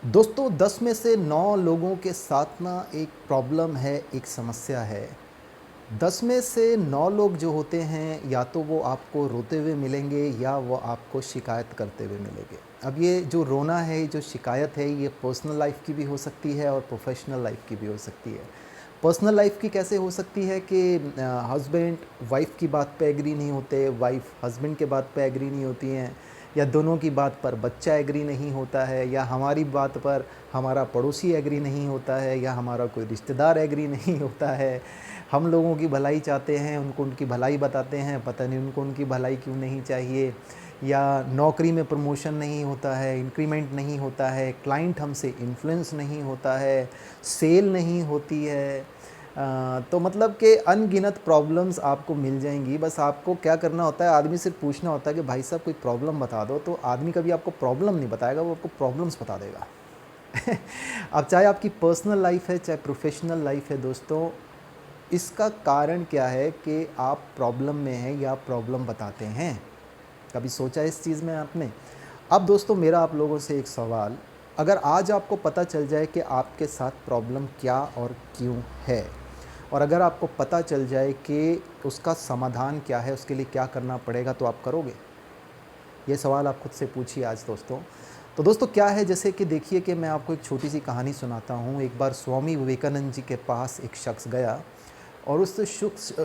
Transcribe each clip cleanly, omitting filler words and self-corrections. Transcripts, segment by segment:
दोस्तों 10 में से 9 लोगों के साथ ना एक प्रॉब्लम है, एक समस्या है। 10 में से 9 लोग जो होते हैं या तो वो आपको रोते हुए मिलेंगे या वो आपको शिकायत करते हुए मिलेंगे। अब ये जो रोना है, ये जो शिकायत है, ये पर्सनल लाइफ़ की भी हो सकती है और प्रोफ़ेशनल लाइफ़ की भी हो सकती है। पर्सनल लाइफ़ की कैसे हो सकती है कि हस्बैंड वाइफ़ की बात पे एग्री नहीं होते, वाइफ़ हस्बैंड के बात पे एग्री नहीं होती हैं, या दोनों की बात पर बच्चा एग्री नहीं होता है, या हमारी बात पर हमारा पड़ोसी एग्री नहीं होता है, या हमारा कोई रिश्तेदार एग्री नहीं होता है। हम लोगों की भलाई चाहते हैं, उनको उनकी भलाई बताते हैं, पता नहीं उनको उनकी भलाई क्यों नहीं चाहिए, या नौकरी में प्रमोशन नहीं होता है, इंक्रीमेंट नहीं होता है, क्लाइंट हमसे इन्फ्लुएंस नहीं होता है, सेल नहीं होती है। तो मतलब कि अनगिनत प्रॉब्लम्स आपको मिल जाएंगी। बस आपको क्या करना होता है, आदमी से पूछना होता है कि भाई साहब कोई प्रॉब्लम बता दो, तो आदमी कभी आपको प्रॉब्लम नहीं बताएगा, वो आपको प्रॉब्लम्स बता देगा। अब चाहे आपकी पर्सनल लाइफ है, चाहे प्रोफेशनल लाइफ है दोस्तों, इसका कारण क्या है कि आप प्रॉब्लम में हैं या प्रॉब्लम बताते हैं? कभी सोचा इस चीज़ में आपने? अब दोस्तों मेरा आप लोगों से एक सवाल, अगर आज आपको पता चल जाए कि आपके साथ प्रॉब्लम क्या और क्यों है, और अगर आपको पता चल जाए कि उसका समाधान क्या है, उसके लिए क्या करना पड़ेगा, तो आप करोगे? ये सवाल आप खुद से पूछिए आज दोस्तों। तो दोस्तों क्या है, जैसे कि देखिए कि मैं आपको एक छोटी सी कहानी सुनाता हूँ। एक बार स्वामी विवेकानंद जी के पास एक शख्स गया और उस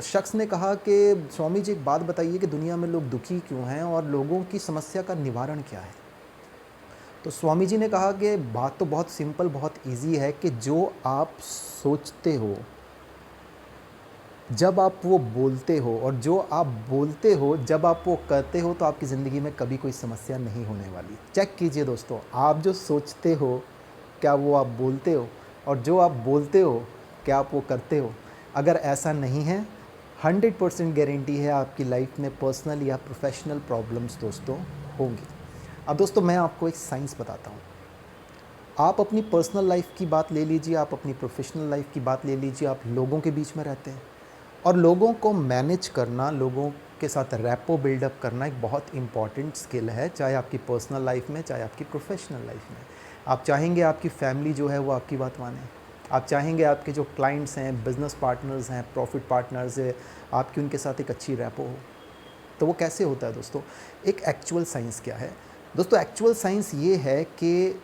शख्स ने कहा कि स्वामी जी एक बात बताइए कि दुनिया में लोग दुखी क्यों हैं और लोगों की समस्या का निवारण क्या है। तो स्वामी जी ने कहा कि बात तो बहुत सिंपल, बहुत इजी है कि जो आप सोचते हो, जब आप वो बोलते हो, और जो आप बोलते हो जब आप वो करते हो, तो आपकी ज़िंदगी में कभी कोई समस्या नहीं होने वाली। चेक कीजिए दोस्तों, आप जो सोचते हो क्या वो आप बोलते हो, और जो आप बोलते हो क्या आप वो करते हो? अगर ऐसा नहीं है, 100% गारंटी है आपकी लाइफ में पर्सनल या प्रोफेशनल प्रॉब्लम्स दोस्तों होंगी। अब दोस्तों मैं आपको एक साइंस बताता हूँ। आप अपनी पर्सनल लाइफ की बात ले लीजिए, आप अपनी प्रोफेशनल लाइफ की बात ले लीजिए। आप लोगों के बीच में रहते हैं और लोगों को मैनेज करना, लोगों के साथ रैपो बिल्डअप करना एक बहुत इंपॉर्टेंट स्किल है, चाहे आपकी पर्सनल लाइफ में, चाहे आपकी प्रोफेशनल लाइफ में। आप चाहेंगे आपकी फैमिली जो है वो आपकी बात माने, आप चाहेंगे आपके जो क्लाइंट्स हैं, बिजनेस पार्टनर्स हैं, प्रॉफिट पार्टनर्स हैं, आपकी उनके साथ एक अच्छी रैपो हो। तो वो कैसे होता है दोस्तों? एक एक्चुअल साइंस क्या है दोस्तों? एक्चुअल साइंस ये है कि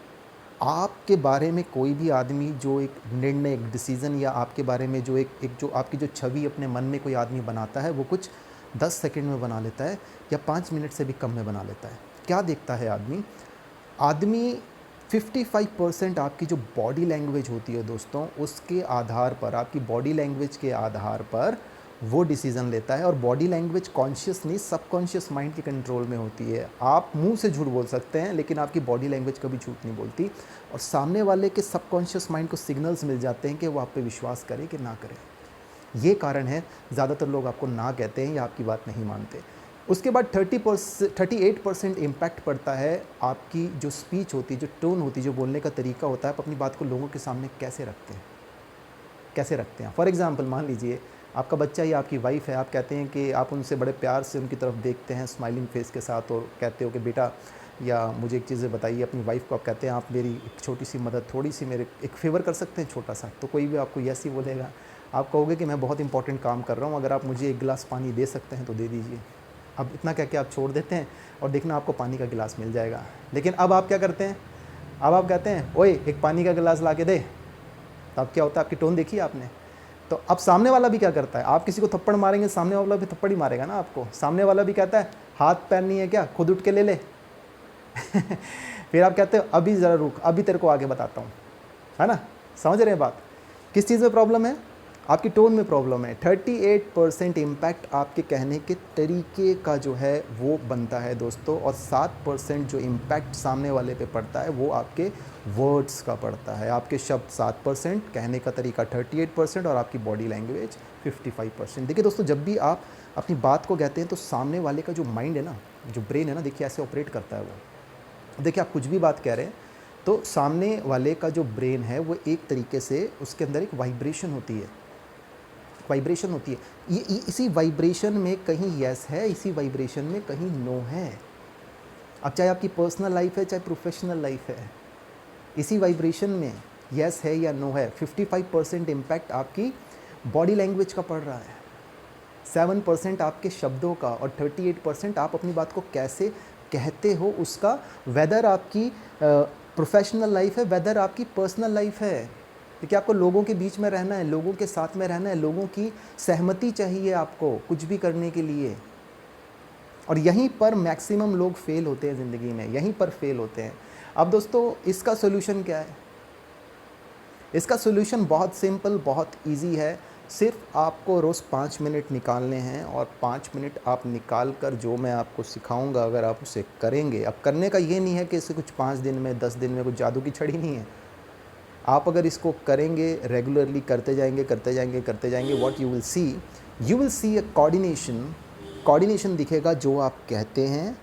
आपके बारे में कोई भी आदमी जो एक निर्णय, एक डिसीज़न, या आपके बारे में जो एक जो आपकी जो छवि अपने मन में कोई आदमी बनाता है, वो कुछ 10 सेकंड में बना लेता है या 5 मिनट से भी कम में बना लेता है। क्या देखता है आदमी? आदमी 55% आपकी जो बॉडी लैंग्वेज होती है दोस्तों, उसके आधार पर, आपकी बॉडी लैंग्वेज के आधार पर वो डिसीज़न लेता है। और बॉडी लैंग्वेज कॉन्शियस नहीं, सबकॉन्शियस माइंड के कंट्रोल में होती है। आप मुंह से झूठ बोल सकते हैं लेकिन आपकी बॉडी लैंग्वेज कभी झूठ नहीं बोलती, और सामने वाले के सबकॉन्शियस माइंड को सिग्नल्स मिल जाते हैं कि वो आप पे विश्वास करे कि ना करे। ये कारण है ज़्यादातर लोग आपको ना कहते हैं या आपकी बात नहीं मानते। उसके बाद 38% इम्पैक्ट पड़ता है आपकी जो स्पीच होती है, जो टोन होती है, जो बोलने का तरीका होता है, आप अपनी बात को लोगों के सामने कैसे रखते हैं, कैसे रखते हैं। फॉर एग्ज़ाम्पल मान लीजिए आपका बच्चा या आपकी वाइफ़ है, आप कहते हैं कि आप उनसे बड़े प्यार से उनकी तरफ देखते हैं स्माइलिंग फेस के साथ, और कहते हो कि बेटा, या मुझे एक चीज़ बताइए। अपनी वाइफ़ को आप कहते हैं आप मेरी एक छोटी सी मदद, थोड़ी सी मेरे एक फ़ेवर कर सकते हैं छोटा सा, तो कोई भी आपको यस ही बोलेगा। आप कहोगे कि मैं बहुत इंपॉर्टेंट काम कर रहा हूँ, अगर आप मुझे एक गिलास पानी दे सकते हैं तो दे दीजिए। अब इतना कह के आप छोड़ देते हैं और देखना आपको पानी का गिलास मिल जाएगा। लेकिन अब आप क्या करते हैं? अब आप कहते हैं ओए एक पानी का गिलास ला के दे। तो अब क्या होता है? आपकी टोन देखी आपने? तो अब सामने वाला भी क्या करता है? आप किसी को थप्पड़ मारेंगे, सामने वाला भी थप्पड़ ही मारेगा ना आपको। सामने वाला भी कहता है हाथ पैर नहीं है क्या, खुद उठ के ले ले। फिर आप कहते हो अभी ज़रा रुक, अभी तेरे को आगे बताता हूँ, है ना? समझ रहे हैं बात? किस चीज़ में प्रॉब्लम है? आपकी टोन में प्रॉब्लम है। 38% इम्पैक्ट आपके कहने के तरीके का जो है वो बनता है दोस्तों, और 7% जो इम्पैक्ट सामने वाले पे पड़ता है वो आपके वर्ड्स का पड़ता है। आपके शब्द 7%, कहने का तरीका 38%, और आपकी बॉडी लैंग्वेज 55%। देखिए दोस्तों, जब भी आप अपनी बात को कहते हैं तो सामने वाले का जो माइंड है ना, जो ब्रेन है ना, देखिए ऐसे ऑपरेट करता है वो। देखिए आप कुछ भी बात कह रहे हैं तो सामने वाले का जो ब्रेन है वो एक तरीके से, उसके अंदर एक वाइब्रेशन होती है, वाइब्रेशन होती है। ये इसी वाइब्रेशन में कहीं यस है, इसी वाइब्रेशन में कहीं नो है। अब चाहे आपकी पर्सनल लाइफ है, चाहे प्रोफेशनल लाइफ है, इसी वाइब्रेशन में यस है या नो है। 55% इम्पैक्ट आपकी बॉडी लैंग्वेज का पड़ रहा है, 7% आपके शब्दों का, और 38% आप अपनी बात को कैसे कहते हो उसका, वेदर आपकी प्रोफेशनल लाइफ है, वेदर आपकी पर्सनल लाइफ है। क्योंकि आपको लोगों के बीच में रहना है, लोगों के साथ में रहना है, लोगों की सहमति चाहिए आपको कुछ भी करने के लिए। और यहीं पर मैक्सिमम लोग फेल होते हैं ज़िंदगी में, यहीं पर फेल होते हैं। अब दोस्तों इसका सोल्यूशन क्या है? इसका सोल्यूशन बहुत सिंपल, बहुत इजी है। सिर्फ आपको रोज़ 5 मिनट निकालने हैं, और 5 मिनट आप निकाल कर जो मैं आपको सिखाऊंगा अगर आप उसे करेंगे, अब करने का ये नहीं है कि इसे कुछ 5 दिन में 10 दिन में कुछ जादू की छड़ी नहीं है। आप अगर इसको करेंगे, रेगुलरली करते जाएंगे करते जाएंगे करते जाएंगे, what you will see a coordination दिखेगा, जो आप कहते हैं,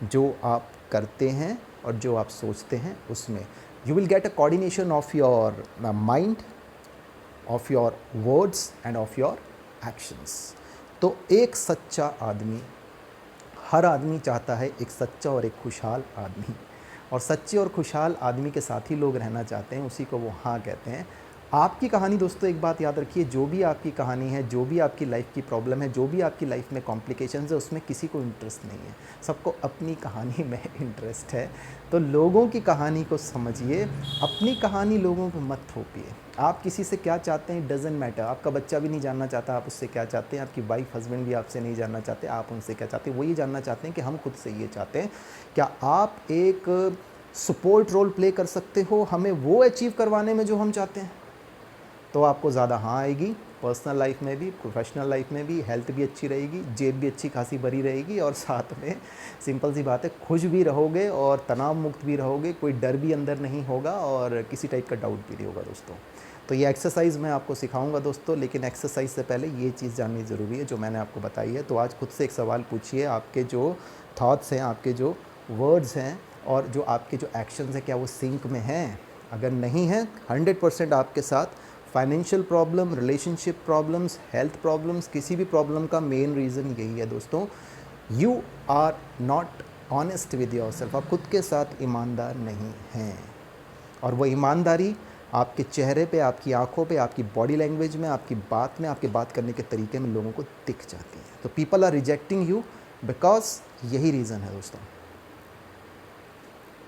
जो आप करते हैं और जो आप सोचते हैं उसमें। You will get a coordination of your mind, of your words end of your actions. तो एक सच्चा आदमी, हर आदमी चाहता है एक सच्चा और एक खुशहाल आदमी, और सच्चे और खुशहाल आदमी के साथ ही लोग रहना चाहते हैं, उसी को वो हाँ कहते हैं। आपकी कहानी दोस्तों, एक बात याद रखिए, जो भी आपकी कहानी है, जो भी आपकी लाइफ की प्रॉब्लम है, जो भी आपकी लाइफ में कॉम्प्लिकेशंस है, उसमें किसी को इंटरेस्ट नहीं है, सबको अपनी कहानी में इंटरेस्ट है। तो लोगों की कहानी को समझिए, अपनी कहानी लोगों को मत थोपिए। आप किसी से क्या चाहते हैं डजेंट मैटर, आपका बच्चा भी नहीं जानना चाहता आप उससे क्या चाहते हैं, आपकी वाइफ हस्बैंड भी आपसे नहीं जानना चाहते आप उनसे क्या चाहते हैं, वो ये जानना चाहते हैं कि हम खुद से ये चाहते हैं, क्या आप एक सपोर्ट रोल प्ले कर सकते हो हमें वो अचीव करवाने में जो हम चाहते हैं। तो आपको ज़्यादा हाँ आएगी, पर्सनल लाइफ में भी, प्रोफेशनल लाइफ में भी, हेल्थ भी अच्छी रहेगी, जेब भी अच्छी खासी भरी रहेगी, और साथ में सिंपल सी बात है, खुश भी रहोगे और तनाव मुक्त भी रहोगे, कोई डर भी अंदर नहीं होगा और किसी टाइप का डाउट भी नहीं होगा दोस्तों। तो ये एक्सरसाइज़ मैं आपको सिखाऊंगा दोस्तों, लेकिन एक्सरसाइज से पहले ये चीज़ जाननी ज़रूरी है जो मैंने आपको बताई है। तो आज खुद से एक सवाल पूछिए, आपके जो थॉट्स हैं, आपके जो वर्ड्स हैं और जो आपके जो एक्शंस हैं, क्या वो सिंक में हैं? अगर नहीं है, 100% आपके साथ financial problem, relationship problems, health problems, किसी भी प्रॉब्लम का मेन रीज़न यही है दोस्तों, you are not honest with yourself. आप खुद के साथ ईमानदार नहीं हैं, और वो ईमानदारी आपके चेहरे पे, आपकी आंखों पे, आपकी बॉडी लैंग्वेज में, आपकी बात में, आपके बात करने के तरीके में लोगों को दिख जाती है। तो people are rejecting you because यही रीज़न है दोस्तों।